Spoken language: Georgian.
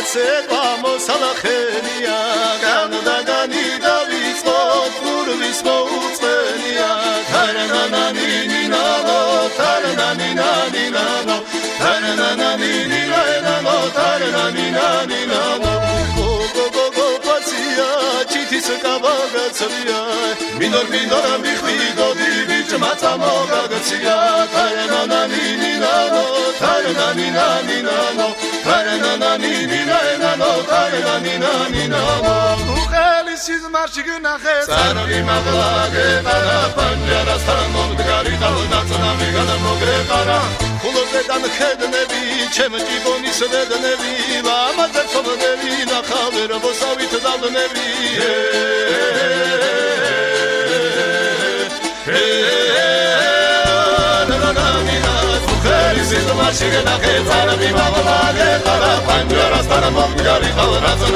ცეკვა მოსალახენია განდაგანი დავიწყოთ გურვის მოუწყენია თარანანანინინანო თარანანინანინანო თარანანანინინანო თარანანინანინანო გოგოგოგოპაცია ჩითის კაბაგაცია მინორ მიხვიდოდი ბიჭმაცა მოგაგაცია თარანანანინინანო თარანანინანინანო თარანანანინინანო თარანანინანინანო უხელის მარში გნახე წარგი მაღლაგე ყარა პანჯარასთან მომდგარი დავდაცნამი გადამოგეყარა ხულოდან ხედნები ჩემ ჭიბონის დედნები ამაზე ცოდნები ნახავერ მოსავით დავდნები Marshi gna khe tsara bi mawla ge tara panjara stara mongari tawra